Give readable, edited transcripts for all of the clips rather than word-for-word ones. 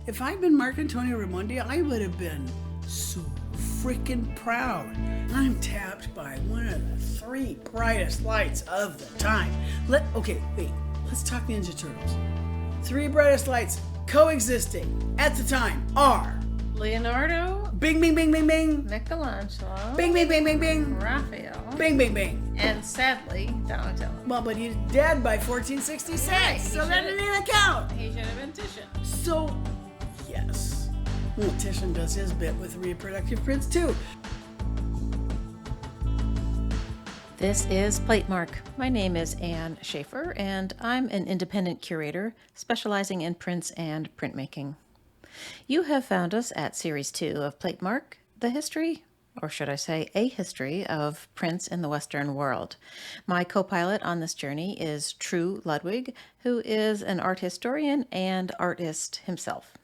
If I'd been Marc Antonio Raimondi, I would have been so freaking proud. I'm tapped by one of the 3 brightest lights of the time. Let's talk Ninja Turtles. 3 brightest lights coexisting at the time are Leonardo, bing, bing, bing, bing, bing, Michelangelo, bing, bing, bing, bing, bing, Raphael, bing, bing, bing. and sadly, Donatello. Well, but he's dead by 1466, Right, so that didn't even count. He should have been Titian. So, yes. Well, Titian does his bit with reproductive prints too. This is Platemark. My name is Anne Shafer, and I'm an independent curator specializing in prints and printmaking. You have found us at Series 2 of Platemark, the history, or should I say a history, of prints in the Western world. My co-pilot on this journey is True Ludwig, who is an art historian and artist himself.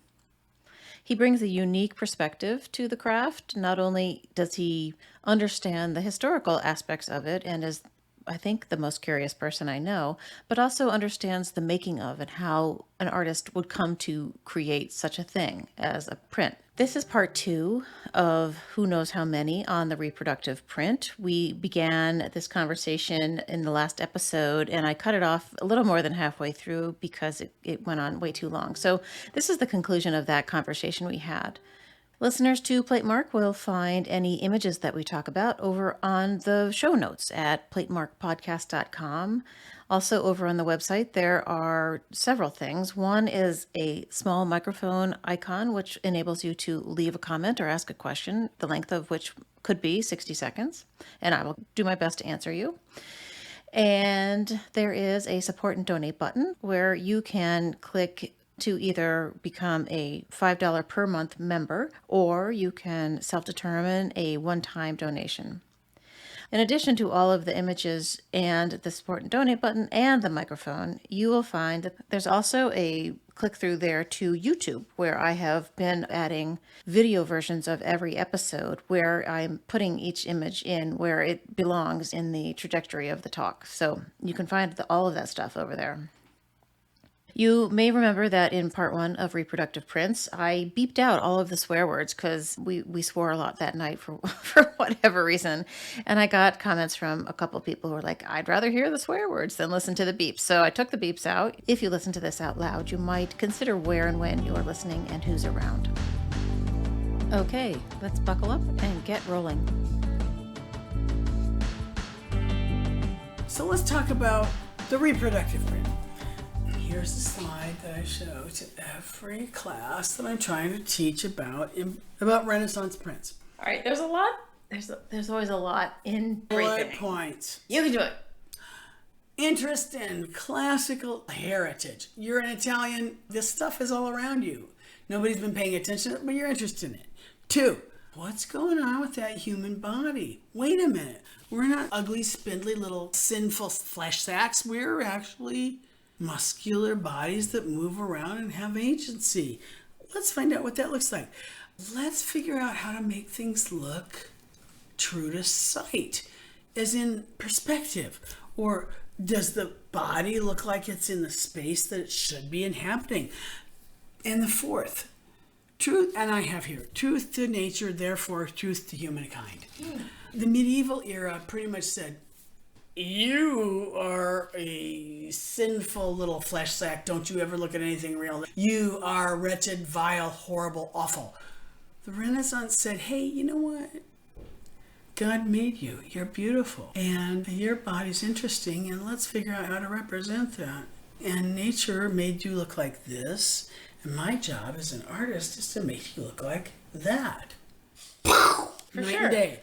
He brings a unique perspective to the craft. Not only does he understand the historical aspects of it and is, I think, the most curious person I know, but also understands the making of and how an artist would come to create such a thing as a print. This is part 2 of Who Knows How Many on the reproductive print. We began this conversation in the last episode, and I cut it off a little more than halfway through because it went on way too long. So this is the conclusion of that conversation we had. Listeners to Platemark will find any images that we talk about over on the show notes at platemarkpodcast.com. Also over on the website, there are several things. One is a small microphone icon, which enables you to leave a comment or ask a question, the length of which could be 60 seconds, and I will do my best to answer you. And there is a support and donate button where you can click to either become a $5 per month member, or you can self-determine a one-time donation. In addition to all of the images and the support and donate button and the microphone, you will find that there's also a click through there to YouTube, where I have been adding video versions of every episode where I'm putting each image in where it belongs in the trajectory of the talk. So you can find all of that stuff over there. You may remember that in part 1 of Reproductive Prints, I beeped out all of the swear words because we swore a lot that night for whatever reason. And I got comments from a couple of people who were like, I'd rather hear the swear words than listen to the beeps. So I took the beeps out. If you listen to this out loud, you might consider where and when you're listening and who's around. Okay, let's buckle up and get rolling. So let's talk about the reproductive print. Here's the slide that I show to every class that I'm trying to teach about Renaissance prints. All right, there's a lot. There's always a lot in bullet points. You can do it. Interest in classical heritage. You're an Italian. This stuff is all around you. Nobody's been paying attention, but you're interested in it. 2, what's going on with that human body? Wait a minute. We're not ugly, spindly, little sinful flesh sacks. We're actually muscular bodies that move around and have agency. Let's find out what that looks like. Let's figure out how to make things look true to sight, as in perspective. Or does the body look like it's in the space that it should be inhabiting? And the 4th, truth, and I have here, truth to nature, therefore truth to humankind. The medieval era pretty much said, you are a sinful little flesh sack. Don't you ever look at anything real. You are wretched, vile, horrible, awful. The Renaissance said, hey, you know what? God made you. You're beautiful. And your body's interesting, and let's figure out how to represent that. And nature made you look like this, and my job as an artist is to make you look like that. For Night sure. and day.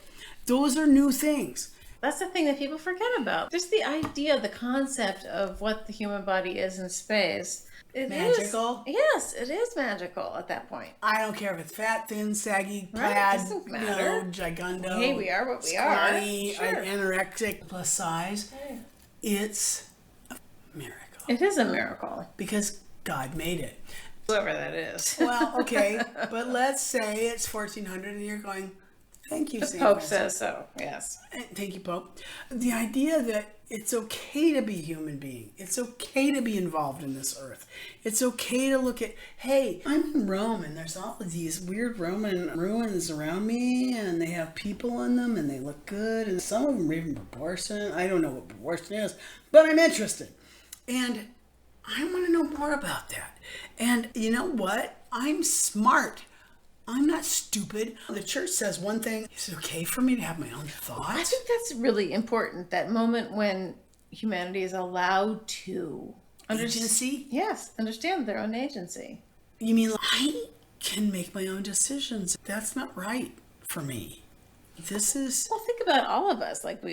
Those are new things. That's the thing that people forget about. Just the idea, the concept of what the human body is in space. It Magical? Yes, it is magical at that point. I don't care if it's fat, thin, saggy, Right, plaid, doesn't matter. gigundo. Hey, we are what we squatty, are. Sure. anorexic, plus size. Hey. It's a miracle. It is a miracle. Because God made it. Whoever that is. Well, okay, but let's say it's 1400 and you're going, thank you, The St. Pope Francis. says so, yes. Thank you, Pope. The idea that It's okay to be a human being. It's okay to be involved in this earth. It's okay to look at, hey, I'm in Rome and there's all of these weird Roman ruins around me and they have people in them and they look good and some of them are even proportionate. I don't know what proportion is, but I'm interested. And I want to know more about that. And you know what? I'm smart. I'm not stupid. The church says one thing. Is it okay for me to have my own thoughts? I think that's really important. That moment when humanity is allowed to Agency? Yes, understand their own agency. You mean I can make my own decisions? That's not right for me. This is... Well, think about all of us. Like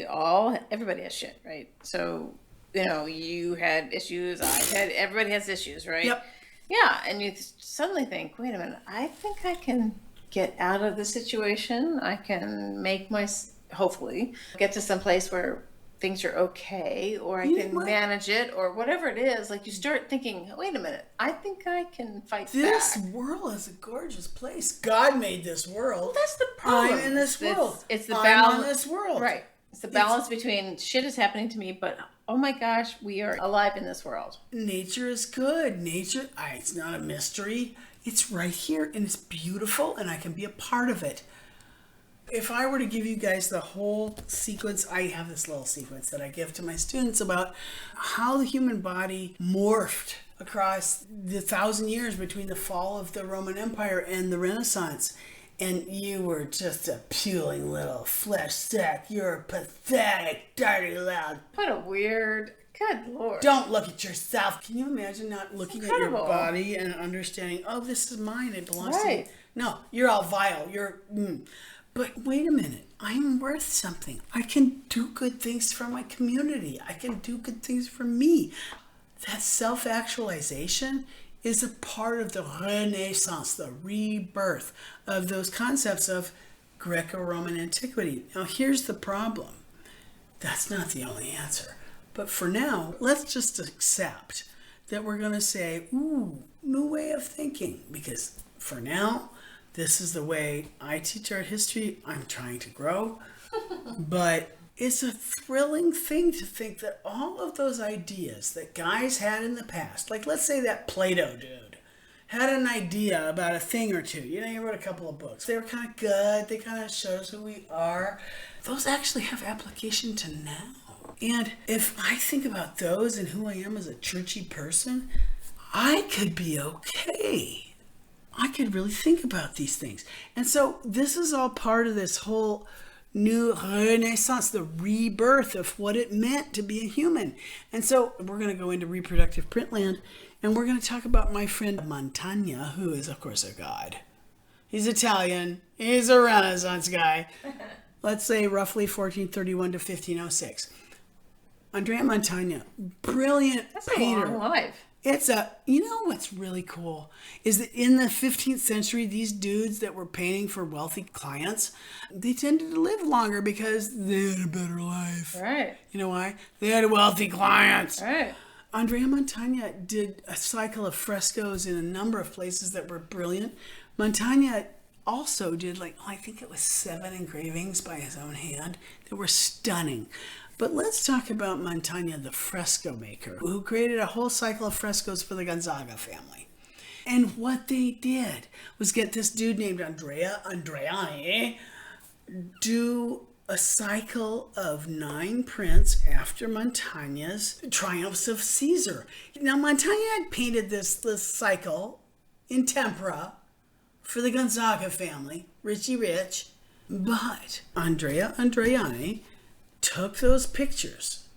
everybody has shit, right? So, you had issues, everybody has issues, right? Yep. Yeah, and you suddenly think, wait a minute, I think I can get out of the situation. I can hopefully get to some place where things are okay, or I can manage it, or whatever it is. Like you start thinking, wait a minute, I think I can fight back. This world is a gorgeous place. God made this world. Well, that's the problem. I'm in this world. It's the balance. balance. I'm in this world. Right. It's the balance between shit is happening to me, but oh my gosh, we are alive in this world. Nature is good. Nature, it's not a mystery. It's right here and it's beautiful and I can be a part of it. If I were to give you guys the whole sequence, I have this little sequence that I give to my students about how the human body morphed across the 1,000 years between the fall of the Roman Empire and the Renaissance. And you were just a puling little flesh sack. You're pathetic, dirty, loud. What a weird... Good Lord. Don't look at yourself. Can you imagine not looking at your body and understanding, oh, this is mine. It belongs to me. No, you're all vile. But wait a minute. I'm worth something. I can do good things for my community. I can do good things for me. That self-actualization is a part of the renaissance, the rebirth of those concepts of Greco-Roman antiquity. Now, here's the problem. That's not the only answer. But for now, let's just accept that we're going to say, ooh, new way of thinking. Because for now, this is the way I teach art history. I'm trying to grow. But it's a thrilling thing to think that all of those ideas that guys had in the past, like let's say that Plato dude, had an idea about a thing or two. He wrote a couple of books. They were kind of good. They kind of showed us who we are. Those actually have application to now. And if I think about those and who I am as a churchy person, I could be okay. I could really think about these things. And so this is all part of this whole new renaissance, the rebirth of what it meant to be a human. And so we're going to go into reproductive printland, and we're going to talk about my friend Montaigne, who is, of course, a god. He's Italian. He's a Renaissance guy. Let's say roughly 1431 to 1506. Andrea Montaigne, brilliant painter. That's a long life. What's really cool is that in the 15th century, these dudes that were painting for wealthy clients, they tended to live longer because they had a better life. Right. You know why? They had wealthy clients. Right. Andrea Montaigne did a cycle of frescoes in a number of places that were brilliant. Montaigne also did I think it was 7 engravings by his own hand that were stunning. But let's talk about Montaigne, the fresco maker, who created a whole cycle of frescoes for the Gonzaga family. And what they did was get this dude named Andreani do a cycle of 9 prints after Montaigne's Triumphs of Caesar. Now, Montaigne had painted this cycle in tempera for the Gonzaga family, Richie Rich, but Andreani took those pictures,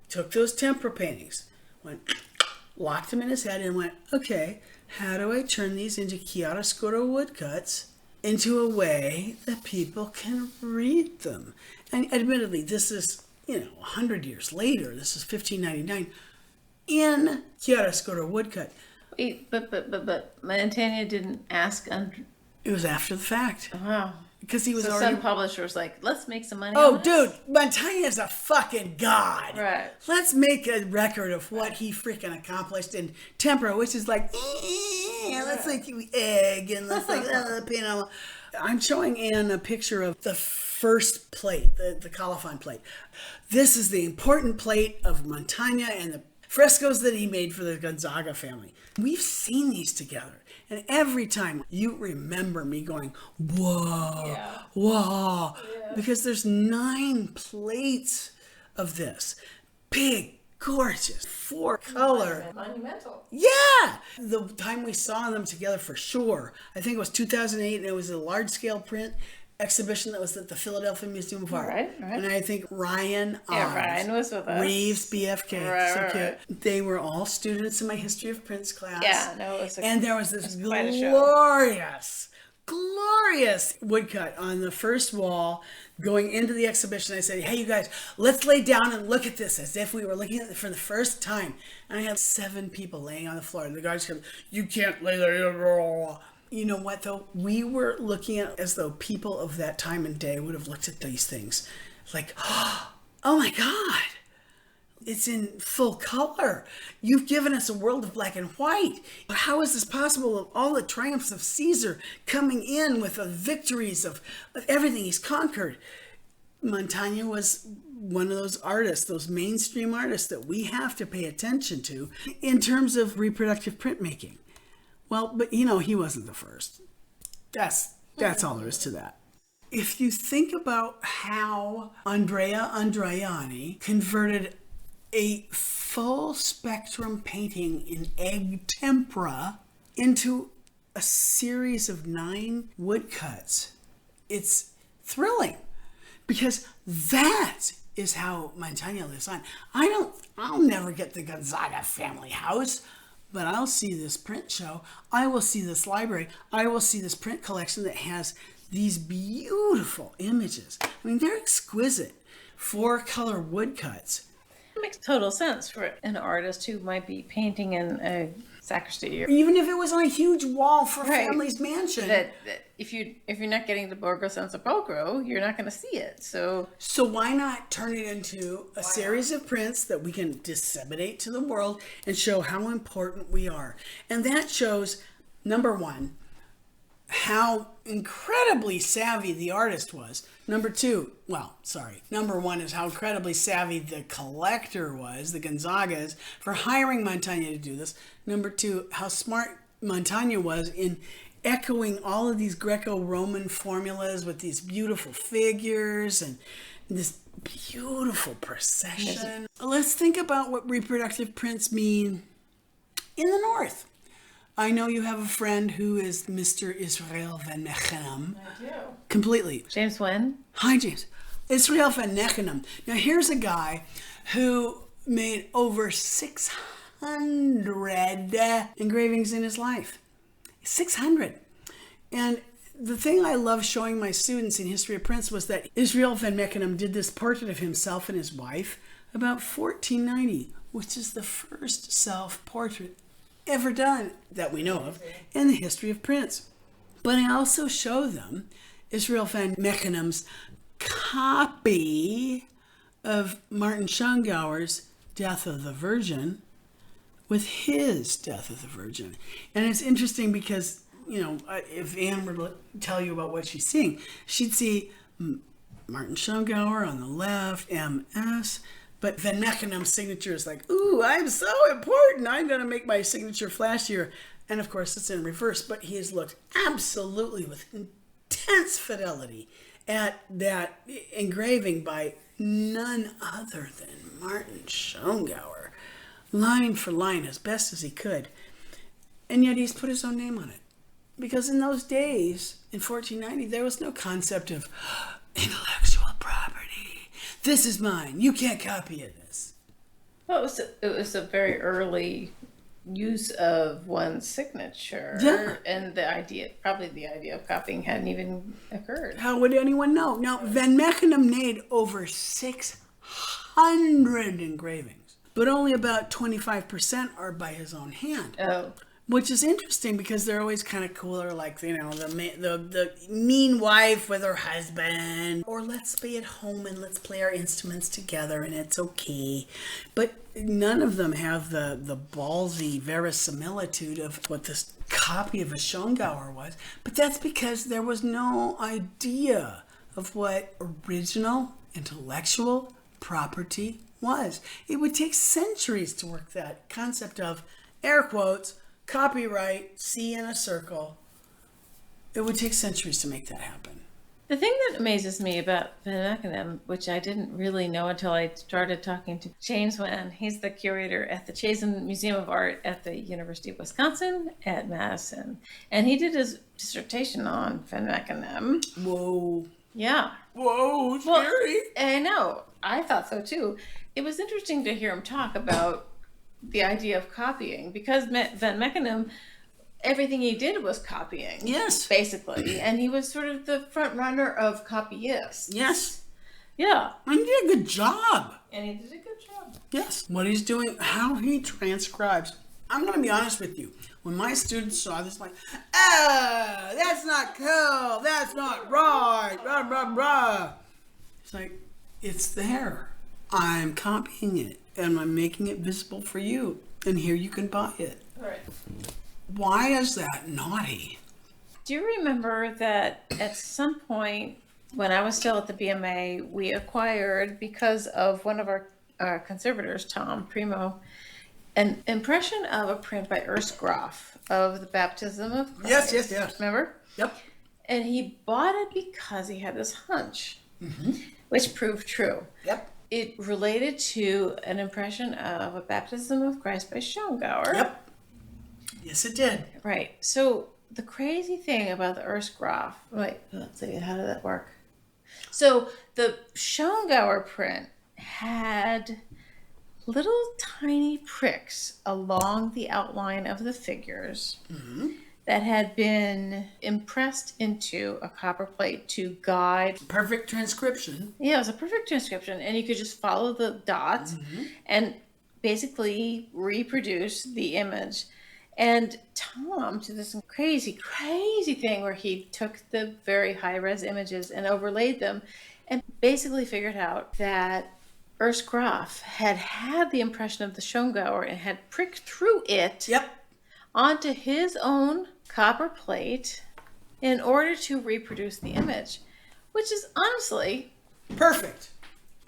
took those tempera paintings, locked them in his head and went, okay, how do I turn these into chiaroscuro woodcuts into a way that people can read them? And admittedly, this is, 100 years later, this is 1599, in chiaroscuro woodcut. Wait, but Montaigne didn't ask. It was after the fact. Wow. Because he was already... some publisher was like, let's make some money Oh, on dude, this. Montaigne is a fucking god. Right. Let's make a record of what he freaking accomplished in tempera, which is like, let's egg, and let's paint on. I'm showing Anne a picture of the first plate, the colophon plate. This is the important plate of Mantegna and the frescoes that he made for the Gonzaga family. We've seen these together. And every time you remember me going, whoa, whoa, because there's 9 plates of this. Big, gorgeous, 4-color. Monumental. Yeah! The time we saw them together for sure, I think it was 2008, and it was a large-scale print exhibition that was at the Philadelphia Museum of Art. Right. And I think Ryan was with us. Reeves, BFK. Right. Cute. They were all students in my History of Prints class. Yeah, no, it was and there was this quite a glorious woodcut on the first wall going into the exhibition. I said, hey, you guys, let's lay down and look at this as if we were looking at it for the first time. And I had 7 people laying on the floor. And the guy just goes, you can't lay there. You know what, though? We were looking at it as though people of that time and day would have looked at these things like, oh my God, it's in full color. You've given us a world of black and white. How is this possible of all the triumphs of Caesar coming in with the victories of everything he's conquered? Mantegna was one of those artists, those mainstream artists that we have to pay attention to in terms of reproductive printmaking. Well, but he wasn't the first. That's all there is to that. If you think about how Andrea Andreani converted a full spectrum painting in egg tempera into a series of 9 woodcuts, it's thrilling because that is how Mantegna lives on. I'll never get the Gonzaga family house, but I'll see this print show. I will see this library. I will see this print collection that has these beautiful images. I mean, they're exquisite 4-color woodcuts. It makes total sense for an artist who might be painting in a sacristy, or even if it was on a huge wall for a family's mansion. That if you're not getting the Borgo San Sepolcro, you're not going to see it. So why not turn it into a series of prints that we can disseminate to the world and show how important we are? And that shows, number one, how incredibly savvy the artist was. Number one is how incredibly savvy the collector was, the Gonzagas, for hiring Mantegna to do this. Number 2, how smart Mantegna was in echoing all of these Greco-Roman formulas with these beautiful figures and this beautiful procession. Let's think about what reproductive prints mean in the North. I know you have a friend who is Mr. Israel van Mechenam. I do. Completely. James Wynn. Hi, James. Israel van Mechenam. Now, here's a guy who made over 600 engravings in his life. 600. And the thing I love showing my students in History of Prints was that Israel van Mechenam did this portrait of himself and his wife about 1490, which is the first self-portrait ever done that we know of in the History of Prints. But I also show them Israel van Mechenam's copy of Martin Schongauer's Death of the Virgin with his Death of the Virgin. And it's interesting because, if Anne were to tell you about what she's seeing, she'd see Martin Schongauer on the left, MS, but Van Mechenam's signature is like, ooh, I'm so important. I'm going to make my signature flashier. And of course, it's in reverse, but he has looked absolutely with intense fidelity at that engraving by none other than Martin Schongauer, line for line, as best as he could. And yet he's put his own name on it. Because in those days, in 1490, there was no concept of intellectual property. This is mine. You can't copy this. Well, it was a very early use of one's signature. Yeah. And the idea of copying hadn't even occurred. How would anyone know? Now, Van Mechenam made over 600 engravings, but only about 25% are by his own hand. Oh. Which is interesting because they're always kind of cooler, like, the mean wife with her husband, or let's be at home and let's play our instruments together and it's okay. But none of them have the ballsy verisimilitude of what this copy of a Schongauer was. But that's because there was no idea of what original intellectual property was. It would take centuries to work that concept of, air quotes, copyright, C in a circle. It would take centuries to make that happen. The thing that amazes me about Van Meckenem, which I didn't really know until I started talking to James Wen, he's the curator at the Chazen Museum of Art at the University of Wisconsin at Madison. And he did his dissertation on Van Meckenem. Whoa. Yeah. Whoa, scary. I know. I thought so too. It was interesting to hear him talk about the idea of copying, because Van Meckenem, everything he did was copying. Yes. Basically. And he was sort of the front runner of copyists. Yes. Yeah. And he did a good job. And he did a good job. Yes. What he's doing, how he transcribes. I'm going to be honest with you. When my students saw this, like, that's not cool. That's not right. Blah, blah, blah. It's like, it's there. I'm copying it and I'm making it visible for you. And here you can buy it. All right. Why is that naughty? Do you remember that at some point when I was still at the BMA, we acquired, because of one of our conservators, Tom Primo, an impression of a print by Ernst Graf of the Baptism of Christ. Yes. Remember? Yep. And he bought it because he had this hunch, which proved true. Yep. It related to an impression of a Baptism of Christ by Schongauer. Yep. Yes, it did. Right. So the crazy thing about the Ernst Graf, wait, let's see, how did that work? So the Schongauer print had little tiny pricks along the outline of the figures that had been impressed into a copper plate to guide. Perfect transcription. Yeah, it was a perfect transcription, and you could just follow the dots and basically reproduce the image. And Tom did this crazy thing where he took the very high-res images and overlaid them and basically figured out that Ernst Graf had the impression of the Schongauer and had pricked through it onto his own copper plate in order to reproduce the image, which is honestly perfect.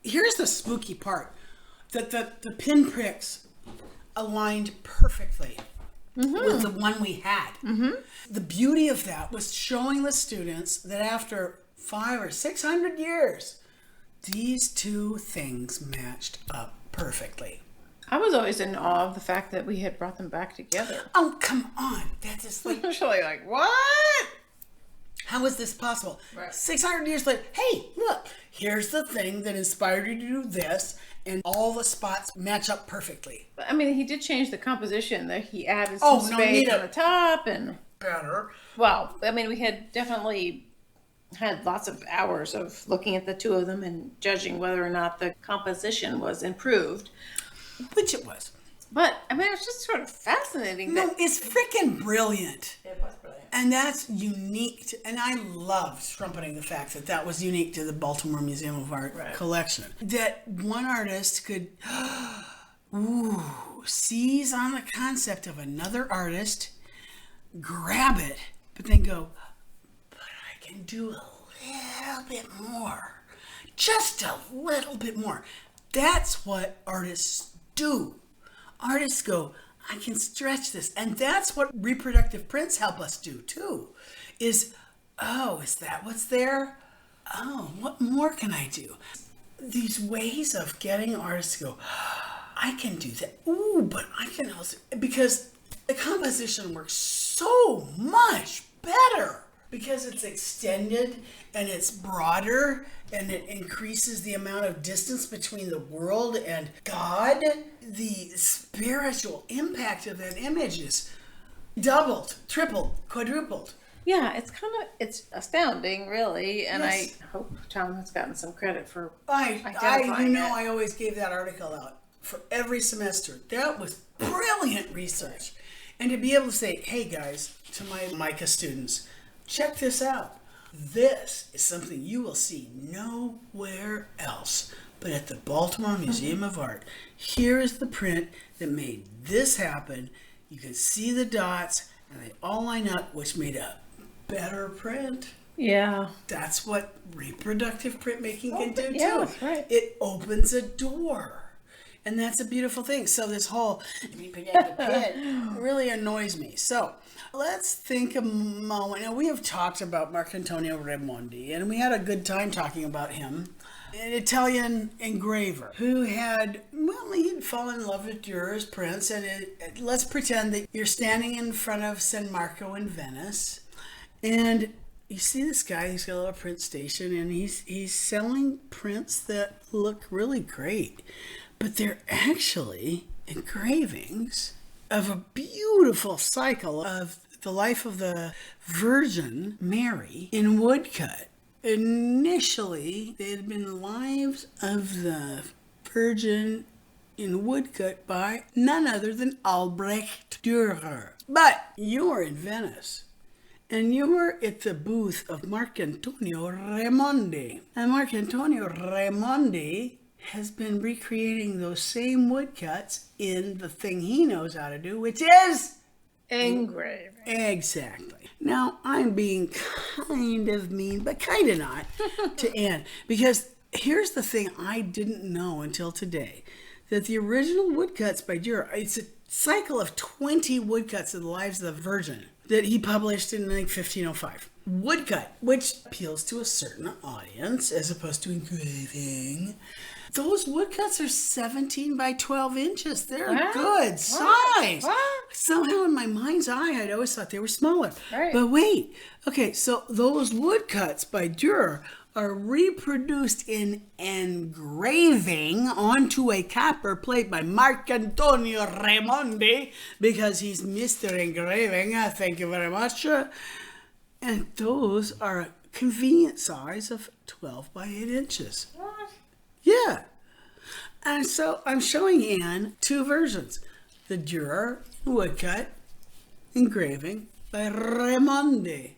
Here's the spooky part, that the pinpricks aligned perfectly with the one we had. The beauty of that was showing the students that after 500 or 600 years, these two things matched up perfectly. I was always in awe of the fact that we had brought them back together. Oh, come on. That is like... Usually like, what? How is this possible? Right. 600 years later, hey, look, here's the thing that inspired you to do this, and all the spots match up perfectly. I mean, he did change the composition. That he added some space on the top and... Better. Well, I mean, we had definitely had lots of hours of looking at the two of them and judging whether or not the composition was improved. Which it was. But, I mean, it's just sort of fascinating. No, it's freaking brilliant. It was brilliant. And that's unique. And I love trumpeting the fact that that was unique to the Baltimore Museum of Art collection. That one artist could seize on the concept of another artist, grab it, but then go, but I can do a little bit more. Just a little bit more. That's what artists do. Artists go, I can stretch this. And that's what reproductive prints help us do too. Is that what's there? Oh, what more can I do? These ways of getting artists to go, I can do that. Ooh, but I can also, because the composition works so much better. Because it's extended and it's broader and it increases the amount of distance between the world and God. The spiritual impact of that image is doubled, tripled, quadrupled. Yeah, it's astounding, really. And Yes. I hope Tom has gotten some credit for I identifying it. I always gave that article out for every semester. That was brilliant research. And to be able to say, hey guys, to my MICA students, check this out. This is something you will see nowhere else but at the Baltimore Museum of Art. Here is the print that made this happen. You can see the dots and they all line up, which made a better print. Yeah. That's what reproductive printmaking can do too. Yeah, that's right. It opens a door. And that's a beautiful thing. So this whole reproductive print really annoys me. So let's think a moment. Now, we have talked about Marcantonio Raimondi, and we had a good time talking about him. An Italian engraver who had, well, he had fallen in love with Dürer's prints. And let's pretend that you're standing in front of San Marco in Venice, and you see this guy. He's got a little print station, and he's selling prints that look really great, but they're actually engravings of a beautiful cycle of the life of the Virgin Mary in woodcut. Initially, they had been lives of the Virgin in woodcut by none other than Albrecht Dürer. But you are in Venice, and you were at the booth of Marcantonio Raimondi. And Marcantonio Raimondi has been recreating those same woodcuts in the thing he knows how to do, which is Engraving. exactly. Now, I'm being kind of mean, but kind of not, to Anne, because here's the thing I didn't know until today, that the original woodcuts by Dürer, it's a cycle of 20 woodcuts of the lives of the Virgin that he published in like 1505. Woodcut, which appeals to a certain audience as opposed to engraving. Those woodcuts are 17 by 12 inches. They're a good size. What? Somehow in my mind's eye, I'd always thought they were smaller. Right. But wait, okay, so those woodcuts by Dürer are reproduced in engraving onto a copper plate by Marcantonio Raimondi, because he's Mr. Engraving. Thank you very much. And those are a convenient size of 12 by 8 inches. What? Yeah. And so I'm showing Anne two versions. The Dürer woodcut engraving by Raimondi.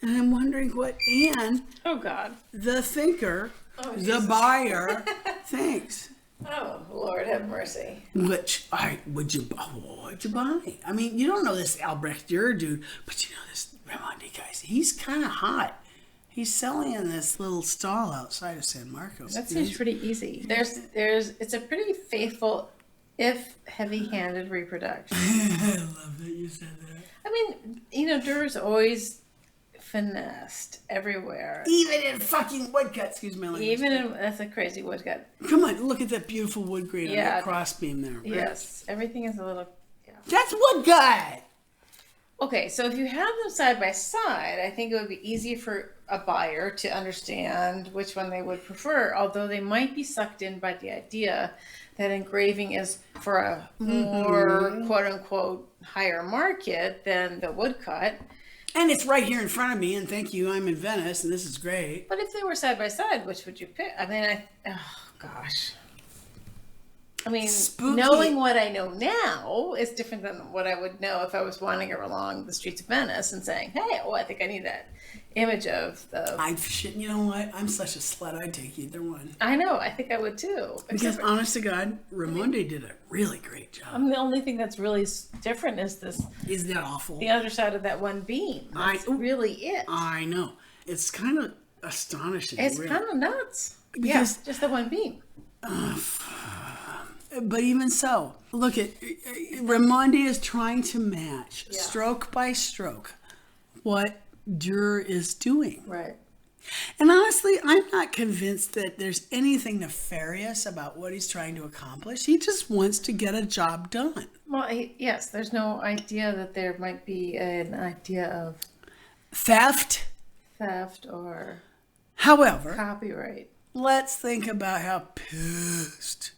And I'm wondering what Anne, Oh, God. the thinker, Oh, the Jesus. buyer, thinks. Oh, Lord have mercy. Which would you buy? I mean, you don't know this Albrecht Dürer dude, but you know this Raimondi guy. He's kind of hot. He's selling in this little stall outside of San Marco. That seems pretty easy. It's a pretty faithful, if heavy-handed reproduction. I love that you said that. I mean, Durer's always finessed everywhere. Even in fucking woodcut, excuse me. That's a crazy woodcut. Come on, look at that beautiful wood grain on Yeah. that crossbeam there. Right? Yes, everything is a little. Yeah. That's woodcut! Okay, so if you have them side by side, I think it would be easy for a buyer to understand which one they would prefer, although they might be sucked in by the idea that engraving is for a more quote-unquote higher market than the woodcut. And it's right here in front of me, and thank you, I'm in Venice, and this is great. But if they were side by side, which would you pick? I mean, oh gosh. I mean, Spooky. knowing what I know now is different than what I would know if I was wandering along the streets of Venice and saying, hey, I think I need that image of the... You know what? I'm such a slut, I'd take either one. I know, I think I would too. Because honest to God, Raimondi did a really great job. The only thing that's really different is this, Isn't that awful? the other side of that one beam. That's really it. I know. It's kind of astonishing. It's really. kind of nuts. Because- just the one beam. But even so, look at Raimondi is trying to match stroke by stroke what Dürer is doing. Right. And honestly, I'm not convinced that there's anything nefarious about what he's trying to accomplish. He just wants to get a job done. Well, yes, there's no idea that there might be an idea of Theft. or However, copyright. let's think about how pissed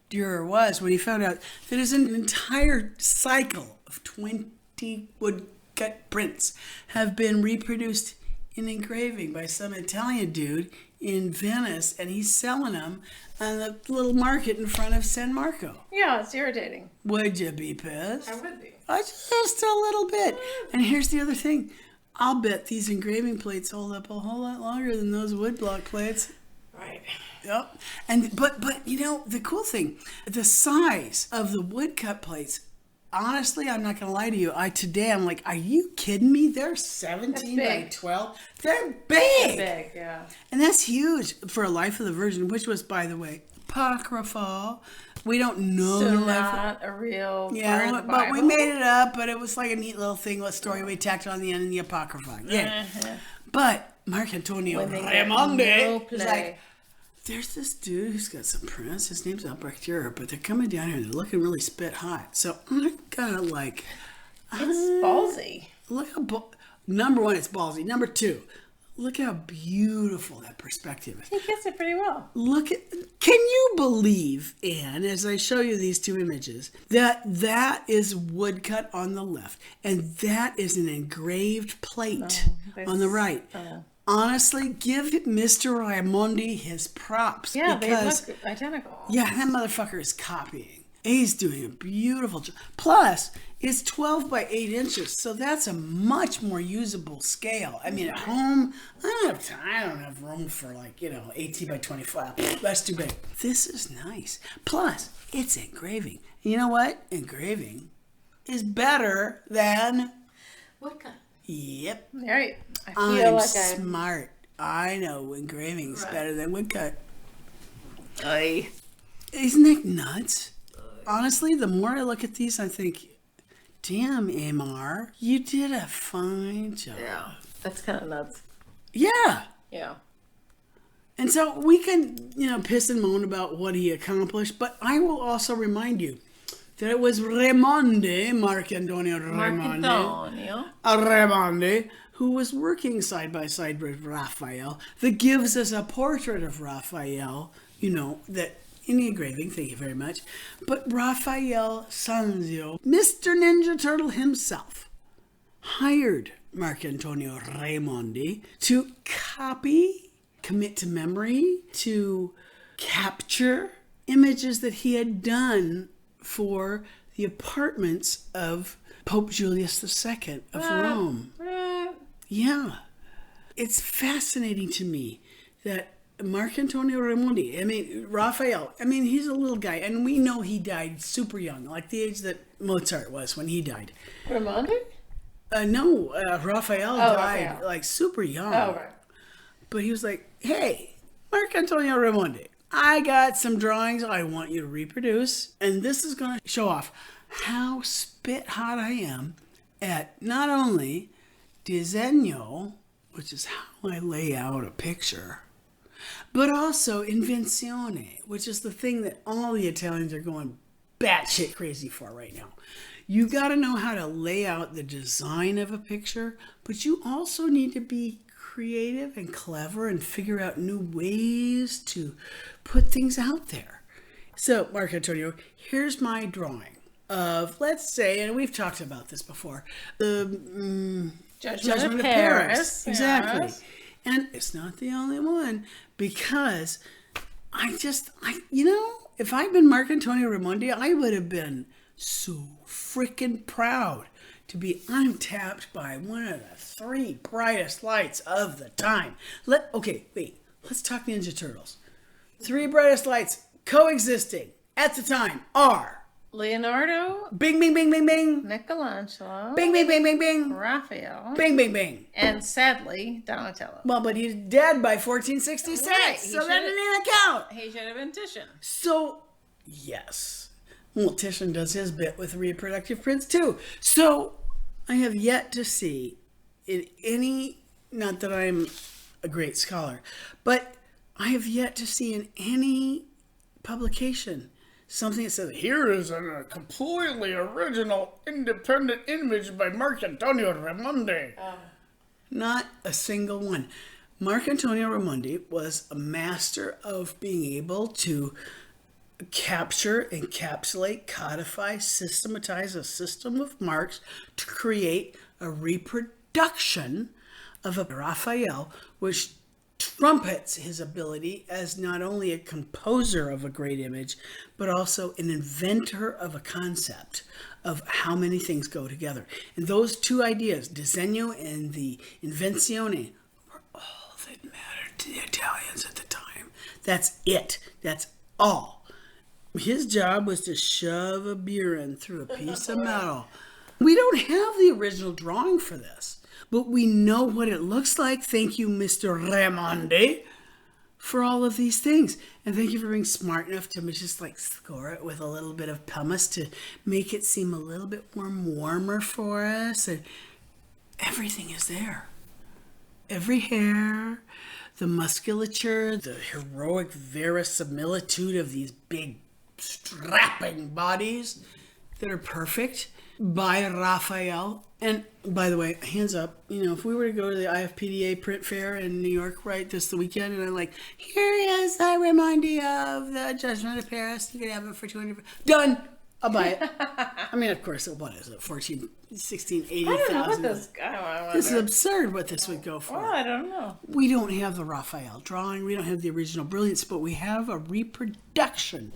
Dürer was when he found out that his entire cycle of 20 woodcut prints have been reproduced in engraving by some Italian dude in Venice, and he's selling them on the little market in front of San Marco. Yeah, it's irritating. Would you be pissed? I would be. Just a little bit. And here's the other thing. I'll bet these engraving plates hold up a whole lot longer than those woodblock plates. Right. Yep. And but the cool thing, the size of the woodcut plates honestly, I'm not going to lie to you. Today I'm like, are you kidding me? They're 17 by 12. They're big. Big, yeah. And that's huge for a Life of the Virgin, which was, by the way, apocryphal. We don't know So the life. not a real part of Yeah, the but we Bible? made it up. But it was like a neat little thing, a story we tacked on the end in the apocrypha. Yeah. But Mark Antonio Women get Raimondi no is play. like, there's this dude who's got some prints. His name's Albrecht Dürer, but they're coming down here and they're looking really spit hot. So I'm kind of like, It's ballsy. look how, number one, it's ballsy. Number two, look how beautiful that perspective is. He gets it pretty well. Can you believe, Anne, as I show you these two images, that is woodcut on the left and that is an engraved plate on the right? Honestly, give Mr. Raimondi his props. Yeah, because, they look identical. yeah, that motherfucker is copying. He's doing a beautiful job. Plus, it's 12 by 8 inches, so that's a much more usable scale. I mean, at home, I don't have room for 18 by 25. That's too big. This is nice. Plus, it's engraving. You know what? Engraving is better than... Woodcut. Yep. Right. I feel I'm like smart. I know engraving is better than woodcut. Aye. Isn't that nuts? Honestly, the more I look at these, I think, damn, Amar, you did a fine job. Yeah. That's kind of nuts. Yeah. Yeah. And so we can, piss and moan about what he accomplished, but I will also remind you that it was Raimondi, Mark Antonio Raimondi, who was working side by side with Raphael, that gives us a portrait of Raphael, that in the engraving, thank you very much, but Raphael Sanzio, Mr. Ninja Turtle himself, hired Mark Antonio Raimondi to copy, commit to memory, to capture images that he had done for the apartments of Pope Julius II of Rome. Yeah. It's fascinating to me that Mark Antonio Raimondi, Raphael, he's a little guy, and we know he died super young, like the age that Mozart was when he died. Raimondi? No, Raphael died Raphael. like super young. Oh, right. But he was like, hey, Mark Antonio Raimondi, I got some drawings I want you to reproduce, and this is going to show off how spit hot I am at not only disegno, which is how I lay out a picture, but also invenzione, which is the thing that all the Italians are going batshit crazy for right now. You got to know how to lay out the design of a picture, but you also need to be creative and clever and figure out new ways to put things out there. So, Mark Antonio, here's my drawing of, let's say, and we've talked about this before, the Judgment of Paris. Exactly. Yes. And it's not the only one, because if I'd been Mark Antonio Raimondi, I would have been so freaking proud to be untapped by one of the 3 brightest lights of the time. Let's talk Ninja Turtles. 3 brightest lights coexisting at the time are Leonardo, bing, bing, bing, bing, bing, Michelangelo, bing, bing, bing, bing, bing, Raphael, bing, bing, bing. and sadly, Donatello. Well, but he's dead by 1466, Right, so that didn't even count. He should have been Titian. So, yes. Well, Titian does his bit with reproductive prints too. So, I have yet to see in any, not that I'm a great scholar, but I have yet to see in any publication something that says, here is a completely original independent image by Mark Antonio Raimondi. Not a single one. Mark Antonio Raimondi was a master of being able to capture, encapsulate, codify, systematize a system of marks to create a reproduction of a Raphael, which trumpets his ability as not only a composer of a great image, but also an inventor of a concept of how many things go together. And those 2 ideas, disegno and the invenzione, were all that mattered to the Italians at the time. That's it. That's all. His job was to shove a burin through a piece of metal. We don't have the original drawing for this, but we know what it looks like. Thank you, Mr. Raimondi, for all of these things. And thank you for being smart enough to just like score it with a little bit of pumice to make it seem a little bit warmer for us. And everything is there. Every hair, the musculature, the heroic verisimilitude of these big strapping bodies that are perfect by Raphael. And by the way, hands up, if we were to go to the IFPDA print fair in New York the weekend, and I'm like, here is I remind you of the Judgment of Paris, you can have it for 200. Done. I'll buy it. I mean, of course, what is it, 14, 16, 80,000? I don't know what this is absurd what this would go for. Well, I don't know. We don't have the Raphael drawing. We don't have the original brilliance, but we have a reproduction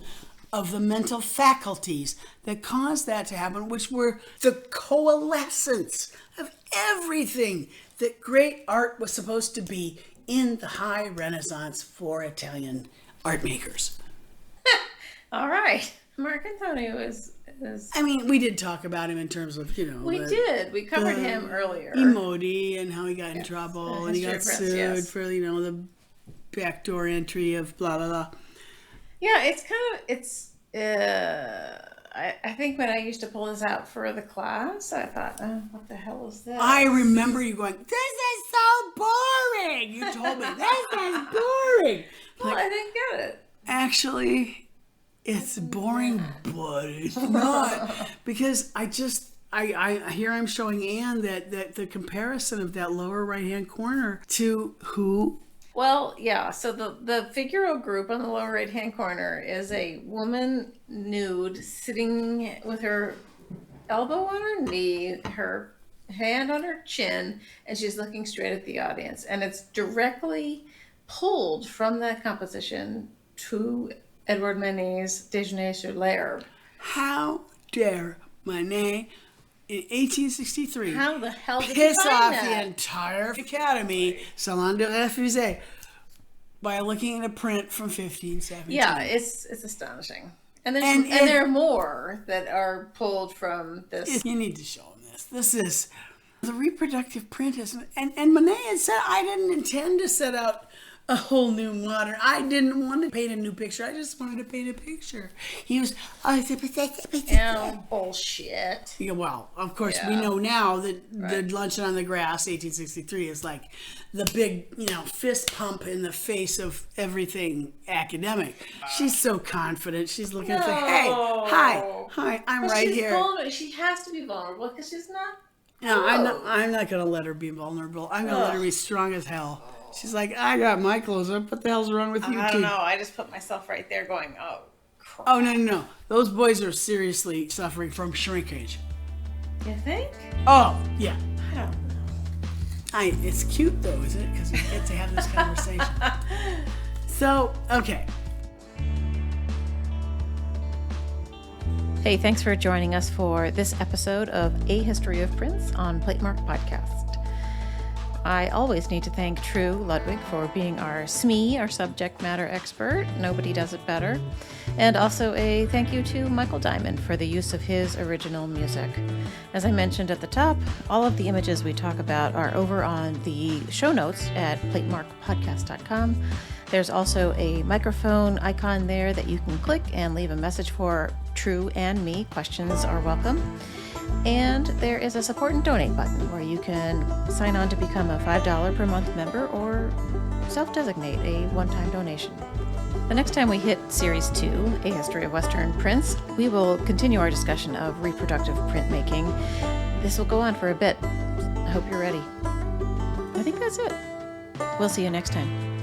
of the mental faculties that caused that to happen, which were the coalescence of everything that great art was supposed to be in the high Renaissance for Italian art makers. All right. Mark Antonio is... I mean, we did talk about him in terms of, We did. We covered him earlier. Emoji and how he got in trouble and he got sued for, the backdoor entry of blah, blah, blah. Yeah, I think when I used to pull this out for the class, I thought, what the hell is this? I remember you going, this is so boring. You told me, this is boring. Well, I didn't get it. Actually, it's boring, but it's not. Because I here I'm showing Anne that the comparison of that lower right-hand corner to who? Well, yeah, so the Figaro group on the lower right-hand corner is a woman nude sitting with her elbow on her knee, her hand on her chin, and she's looking straight at the audience. And it's directly pulled from that composition to Edouard Manet's Déjeuner sur l'herbe. How dare Manet in 1863 how the hell did piss you find off that? the entire Academy Salon de Refusé by looking at a print from 1517? Yeah, it's astonishing. And there are more that are pulled from this. You need to show them this. This is the reproductive print. And Manet had said, I didn't intend to set out a whole new modern. I didn't want to paint a new picture. I just wanted to paint a picture. He was, bullshit. Yeah, well, of course, we know now that the Luncheon on the Grass, 1863, is like the big, fist pump in the face of everything academic. She's so confident. She's looking at hey, hi, I'm right here. Vulnerable. She has to be vulnerable because she's not. No, I'm not going to let her be vulnerable. I'm going to let her be strong as hell. She's like, I got my clothes up. What the hell's wrong with you? I don't know. I just put myself right there going, oh, crap. Oh, no. Those boys are seriously suffering from shrinkage. You think? Oh, yeah. I don't know. It's cute, though, isn't it? Because we get to have this conversation. So, okay. Hey, thanks for joining us for this episode of A History of Prints on Platemark Podcast. I always need to thank True Ludwig for being our SME, our subject matter expert. Nobody does it better. And also a thank you to Michael Diamond for the use of his original music. As I mentioned at the top, all of the images we talk about are over on the show notes at platemarkpodcast.com. There's also a microphone icon there that you can click and leave a message for True and me. Questions are welcome. And there is a support and donate button where you can sign on to become a $5 per month member or self-designate a one-time donation. The next time we hit Series 2, A History of Western Prints, we will continue our discussion of reproductive printmaking. This will go on for a bit. I hope you're ready. I think that's it. We'll see you next time.